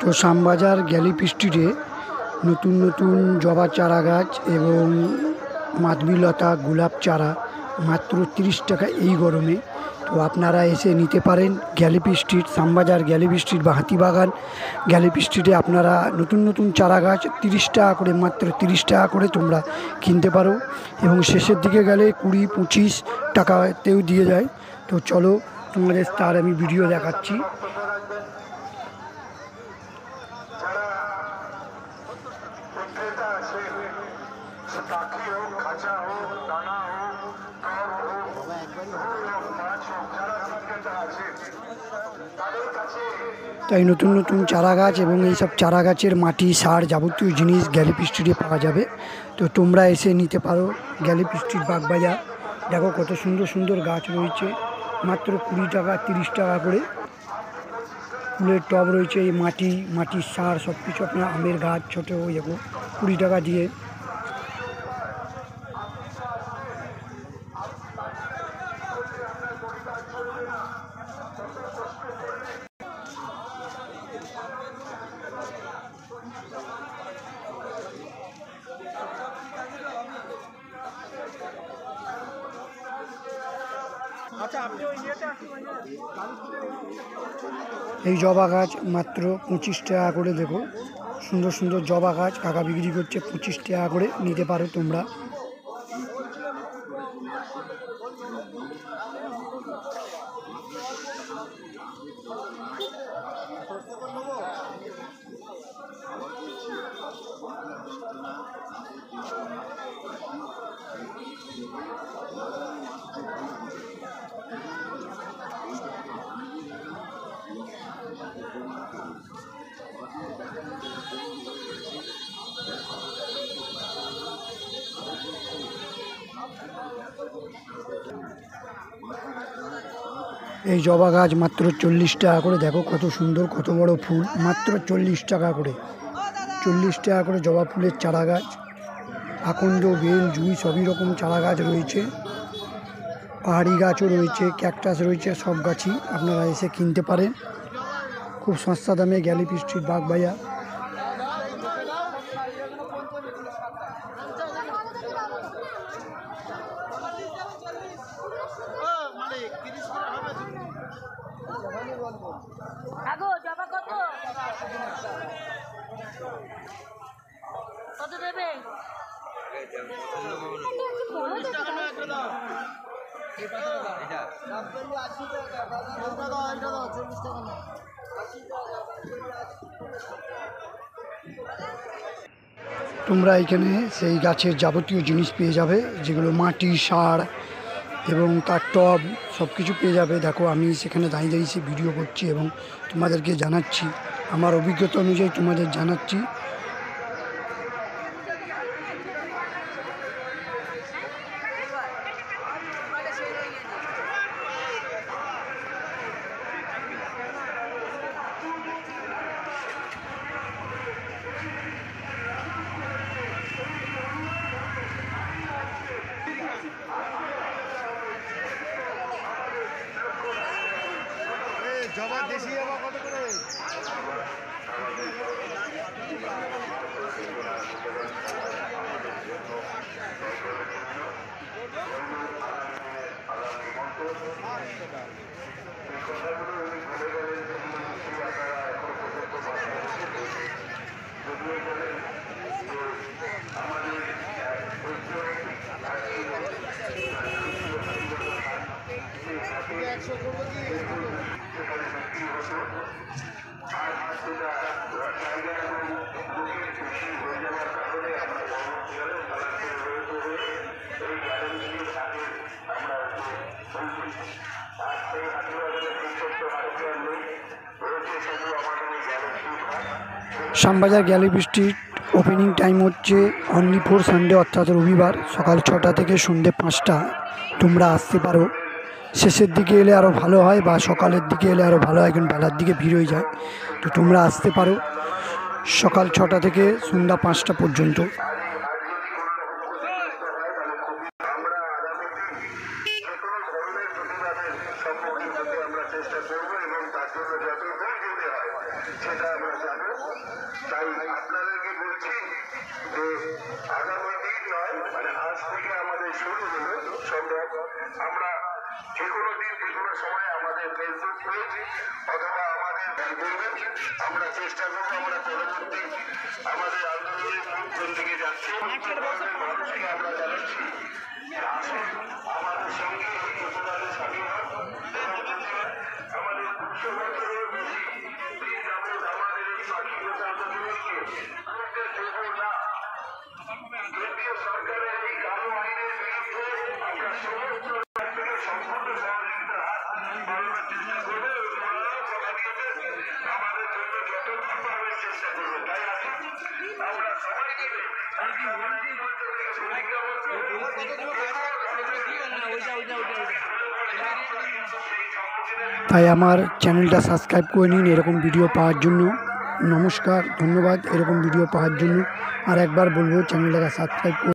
তো শ্যামবাজার গ্যালিপ স্ট্রিটে নতুন নতুন জবা চারা গাছ এবং মাধবীলতা গোলাপ চারা মাত্র 30 টাকা এই গরমে। তো আপনারা এসে নিতে পারেন গ্যালিপ স্ট্রিট, শ্যামবাজার গ্যালিপ স্ট্রিট বা হাতিবাগান গ্যালিপ স্ট্রিটে আপনারা নতুন নতুন চারা গাছ 30 টাকা করে, মাত্র 30 টাকা করে তোমরা কিনতে পারো এবং শেষের দিকে গেলে 20-25 টাকাতেও দিয়ে যায়। তো চলো তোমাদের তার আমি ভিডিও দেখাচ্ছি। তাই নতুন নতুন চারা গাছ এবং এইসব চারা গাছের মাটি, সার, যাবতীয় জিনিস গ্যালিপ স্ট্রিটে পাওয়া যাবে। তো তোমরা এসে নিতে পারো গ্যালিপ স্ট্রিট বাগবাজার। দেখো কত সুন্দর সুন্দর গাছ রয়েছে, মাত্র 20 টাকা 30 টাকা করে। ফুলের টব রয়েছে, এই মাটির সার সব কিছু আপনার, আমের গাছ ছোটো, ওই দেখো 20 টাকা দিয়ে। এই জবা গাছ মাত্র 25 টাকা করে। দেখো সুন্দর সুন্দর জবা গাছ কাকা বিক্রি করছে 25 টাকা করে, নিতে পারো তোমরা। এই জবা গাছ মাত্র 40 টাকা করে। দেখো কত সুন্দর, কত বড় ফুল, মাত্র 40 টাকা করে। 40 টাকা করে জবা ফুলের চারা গাছ। আকন্দ, বেল, জুঁই সবই রকম চারা গাছ রয়েছে। পাহাড়ি গাছও রয়েছে, ক্যাকটাস রয়েছে, সব গাছই আপনারা এসে কিনতে পারেন খুব সস্তা দামে গ্যালিপ স্ট্রিট বাগবাজার। কত দেবে? তোমরা এখানে সেই গাছের যাবতীয় জিনিস পেয়ে যাবে, যেগুলো মাটি, সার এবং তার টব সব কিছু পেয়ে যাবে। দেখো আমি সেখানে দাঁড়িয়ে দাঁড়িয়ে ভিডিও করছি এবং তোমাদেরকে জানাচ্ছি, আমার অভিজ্ঞতা অনুযায়ী তোমাদের জানাচ্ছি। জবা দেশি জবা কত করে? Shyambazar Galiff street opening time হচ্ছে অনলি ফর সানডে, অর্থাৎ রবিবার, সকাল 6টা থেকে সন্ধ্যে 5টা। তোমরা আসতে পারো। শেষের দিকে এলে আরও ভালো হয় বা সকালের দিকে এলে আরও ভালো হয়, কারণ বেলার দিকে ভিড় হয়ে যায়। তো তোমরা আসতে পারো সকাল 6টা থেকে সন্ধ্যা 5টা পর্যন্ত। আমরা চেষ্টা করবো এবং তার জন্য যত হয় সেটা আমরা যাবো। তাই আপনাদেরকে বলছি যে আগামী দিন নয়, মানে আজ থেকে আমাদের শুরু হলো সম্ভব, আমরা যে কোনো দিন যে কোনো সময় আমাদের ফেসবুক পেজ অথবা আমাদের করবেন, আমরা চেষ্টা করবো আমরা পরবর্তী আমাদের আন্দোলনের মূল কোন দিকে যাচ্ছে মানুষকে আমরা জানাচ্ছি আসুন আমাদের সঙ্গে এই প্রতিবাদে সামিল হন। আমাদের 200 বছরের বেশি দিন যাবৎ আমাদের এই স্বাধীনতা আন্দোলনকে করতে দেব না। কেন্দ্রীয় সরকারের এই কালো আইনের বিরুদ্ধে আমরা সমস্ত থেকে সম্পূর্ণ সহযোগিতার হাত বাড়ানোর চেষ্টা করবো এবং আপনারাও কথা দিয়েছেন আমাদের জন্য যতটুকুভাবে চেষ্টা করবো। তাই আসুন আমরা সবাই মিলে তাই আমার চ্যানেলটা সাবস্ক্রাইব করে নিন এরকম ভিডিও পাওয়ার জন্য। নমস্কার, ধন্যবাদ এরকম ভিডিও পাওয়ার জন্য। আর একবার বলবো চ্যানেলটাকে সাবস্ক্রাইব